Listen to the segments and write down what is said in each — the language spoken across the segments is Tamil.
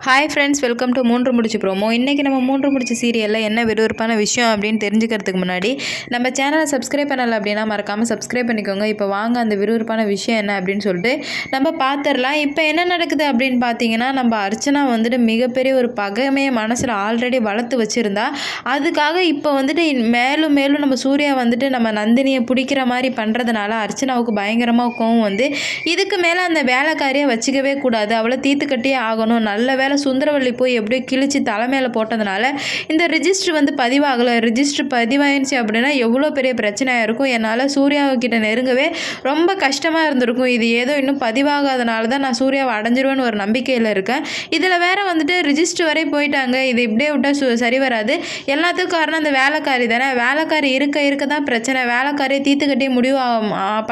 ஹாய் ஃப்ரெண்ட்ஸ், வெல்கம் டு மூன்று முடிச்சு ப்ரோமோ. இன்றைக்கி நம்ம மூன்று முடிச்சு சீரியலில் என்ன விறுவிறுப்பான விஷயம் அப்படின்னு தெரிஞ்சுக்கிறதுக்கு முன்னாடி நம்ம சேனலை சப்ஸ்கிரைப் பண்ணலை அப்படின்னா மறக்காமல் சப்ஸ்கிரைப் பண்ணிக்கோங்க. இப்போ வாங்க அந்த விறுவிறுப்பான விஷயம் என்ன அப்படின்னு சொல்லிட்டு நம்ம பார்த்துடலாம். இப்போ என்ன நடக்குது அப்படின்னு பார்த்தீங்கன்னா, நம்ம அர்ச்சனா வந்துட்டு மிகப்பெரிய ஒரு பகைமையை மனசில் ஆல்ரெடி வளர்த்து வச்சுருந்தா. அதுக்காக இப்போ வந்துட்டு மேலும் மேலும் நம்ம சூர்யா வந்துட்டு நம்ம நந்தினியை பிடிக்கிற மாதிரி பண்ணுறதுனால அர்ச்சனாவுக்கு பயங்கரமாக கோவம் வந்து, இதுக்கு மேலே அந்த வேலைக்காரியை வச்சுக்கவே கூடாது, அவளை தீர்த்து கட்டியே ஆகணும். நல்ல வேலை சுந்தரவள்ளி போய் எப்படியோ கிழிச்சு தலைமையில் போட்டதுனால இந்த ரிஜிஸ்டர் வந்து பதிவாகலை. ரிஜிஸ்டர் பதிவாயிருச்சு அப்படின்னா எவ்வளோ பெரிய பிரச்சனையாக இருக்கும். என்னால் சூர்யாவுக்கிட்ட நெருங்கவே ரொம்ப கஷ்டமாக இருந்திருக்கும். இது ஏதோ இன்னும் பதிவாகாதனால தான் நான் சூர்யாவை அடைஞ்சிருவேன்னு ஒரு நம்பிக்கையில் இருக்கேன். இதில் வேற வந்துட்டு ரிஜிஸ்டர் வரை போயிட்டாங்க. இது இப்படியே விட்டால் சரி வராது. எல்லாத்துக்கும் காரணம் அந்த வேலைக்காரி தானே. வேலைக்காரி இருக்க தான் பிரச்சனை. வேலைக்காரியை தீர்த்து கட்டி முடிவு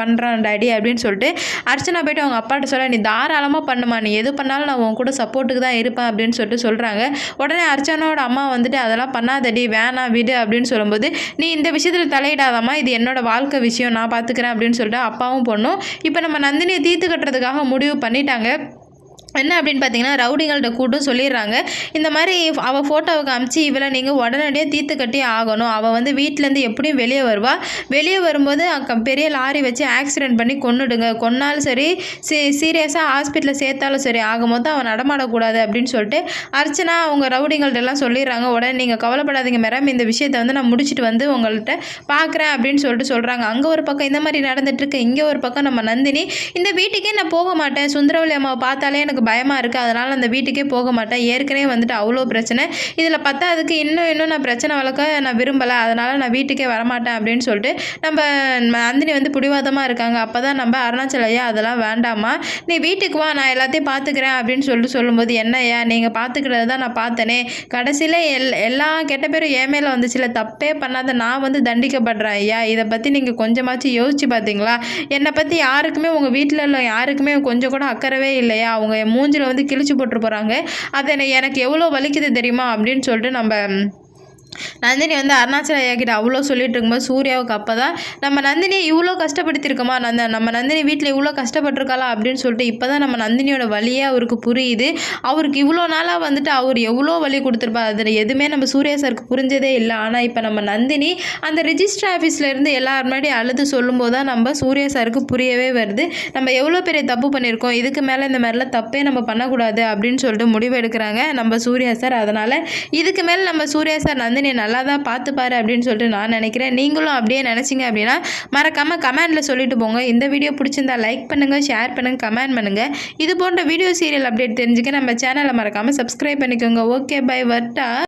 பண்ணுறான் டாடி அப்படின்னு சொல்லிட்டு அர்ச்சனா போய்ட்டு அவங்க அப்பாட்ட சொல்ல, நீ தாராளமாக பண்ணுமா, நீ எது பண்ணாலும் நான் உன் கூட சப்போர்ட்டுக்கு தான் இருப்பேன் அப்படின்னு சொல்லிட்டு சொல்கிறாங்க. உடனே அர்ச்சனாவோட அம்மா வந்துட்டு அதெல்லாம் பண்ணாதடி, வேணாம் விடு அப்படின்னு சொல்லும்போது, நீ இந்த விஷயத்தில் தலையிடாதாம்மா, இது என்னோட வாழ்க்கை விஷயம், நான் பார்த்துக்கிறேன் அப்படின்னு சொல்லிட்டு அப்பாவும் பொண்ணும் இப்போ நம்ம நந்தினியை தீர்த்து கட்டுறதுக்காக முடிவு பண்ணிட்டாங்க. என்ன அப்படின்னு பார்த்தீங்கன்னா, ரவுடிங்கள்ட்ட கூட்டும் சொல்லிடுறாங்க, இந்த மாதிரி அவள் ஃபோட்டோவுக்கு அமுச்சு இவளை நீங்கள் உடனடியாக தீர்த்து கட்டி ஆகணும். அவள் வந்து வீட்டிலேருந்து எப்படியும் வெளியே வருவாள். வெளியே வரும்போது பெரிய லாரி வச்சு ஆக்சிடென்ட் பண்ணி கொன்னுடுங்க. கொன்னாலும் சரி, சீரியஸாக ஹாஸ்பிட்டலில் சேர்த்தாலும் சரி, ஆகும்போது அவன் நடமாடக்கூடாது அப்படின்னு சொல்லிட்டு அர்ச்சனா அவங்க ரவுடிங்கள்ட்டெல்லாம் சொல்லிடுறாங்க. உடனே நீங்கள் கவலைப்படாதீங்க மேடம், இந்த விஷயத்தை வந்து நான் முடிச்சுட்டு வந்து உங்கள்கிட்ட பார்க்குறேன் அப்படின்னு சொல்லிட்டு சொல்கிறாங்க. அங்கே ஒரு பக்கம் இந்த மாதிரி நடந்துட்டுருக்கு, இங்கே ஒரு பக்கம் நம்ம நந்தினி, இந்த வீட்டுக்கே நான் போக மாட்டேன், சுந்தரவள்ளி அம்மாவை பார்த்தாலே எனக்கு பயமாக இருக்குது, அதனால் அந்த வீட்டுக்கே போக மாட்டேன், ஏற்கனவே வந்துட்டு அவ்வளோ பிரச்சனை, இதில் பத்தாதுக்கு இன்னும் நான் பிரச்சனை வளர்க்க நான் விரும்பலை, அதனால் நான் வீட்டுக்கே வரமாட்டேன் அப்படின்னு சொல்லிட்டு நம்ம நந்தினி வந்து பிடிவாதமாக இருக்காங்க. அப்போ தான் நம்ம அருணாச்சல ஐயா, அதெல்லாம் வேண்டாமா, நீ வீட்டுக்கு வா, நான் எல்லாத்தையும் பார்த்துக்கிறேன் அப்படின்னு சொல்லிட்டு சொல்லும்போது, என்ன ஐயா நீங்கள் பார்த்துக்கிறது தான் நான் பார்த்தனே, கடைசியில் எல்லா கெட்ட பேரும் என் மேலே வந்துச்சுல, தப்பே பண்ணாத நான் வந்து தண்டிக்கப்படுறேன் ஐயா, இதை பற்றி நீங்கள் கொஞ்சமாச்சும் யோசிச்சு பார்த்தீங்களா, என்னை பற்றி யாருக்குமே உங்கள் வீட்டில் உள்ள யாருக்குமே கொஞ்சம் கூட அக்கறவே இல்லையா, அவங்க மூஞ்சில் வந்து கிழிச்சு போட்டு போகிறாங்க, அதை எனக்கு எவ்வளோ வலிக்குது தெரியுமா அப்படின்னு சொல்லிட்டு நம்ம நந்தினி வந்து அருணாச்சல ஐயா கிட்ட அவ்வளோ சொல்லிட்டு இருக்கும்போது சூர்யாவுக்கு அப்போ தான் நம்ம நந்தினியை இவ்வளோ கஷ்டப்படுத்தியிருக்கோமா, நம்ம நந்தினி வீட்டில் இவ்வளோ கஷ்டப்பட்டிருக்காளா அப்படின்னு சொல்லிட்டு இப்போ தான் நம்ம நந்தினியோட வழியே அவருக்கு புரியுது. அவருக்கு இவ்வளோ நாளாக வந்துட்டு அவர் எவ்வளோ வழி கொடுத்துருப்பா, அதில் எதுவுமே நம்ம சூர்யா சாருக்கு புரிஞ்சதே இல்லை. ஆனால் இப்போ நம்ம நந்தினி அந்த ரிஜிஸ்டர் ஆஃபீஸ்லேருந்து எல்லார் முன்னாடி அழுது சொல்லும்போது தான் நம்ம சூர்யா சாருக்கு புரியவே வருது, நம்ம எவ்வளோ பெரிய தப்பு பண்ணியிருக்கோம், இதுக்கு மேலே இந்த மாதிரிலாம் தப்பே நம்ம பண்ணக்கூடாது அப்படின்னு சொல்லிட்டு முடிவு எடுக்கிறாங்க நம்ம சூர்யா சார். அதனால் இதுக்கு மேலே நம்ம சூர்யா சார் நந்தினி நல்லா தான் பார்த்துப்பாரு அப்படின்னு சொல்லிட்டு நான் நினைக்கிறேன். நீங்களும் அப்படியே நினச்சிங்க அப்படின்னா மறக்காமல் கமெண்டில் சொல்லிட்டு போங்க. இந்த வீடியோ பிடிச்சிருந்தா லைக் பண்ணுங்கள், ஷேர் பண்ணுங்கள், கமெண்ட் பண்ணுங்கள். இது போன்ற வீடியோ சீரியல் அப்டேட் தெரிஞ்சுக்க நம்ம சேனலை மறக்காமல் சப்ஸ்கிரைப் பண்ணிக்கோங்க. Okay, bye, வர்ட்டா.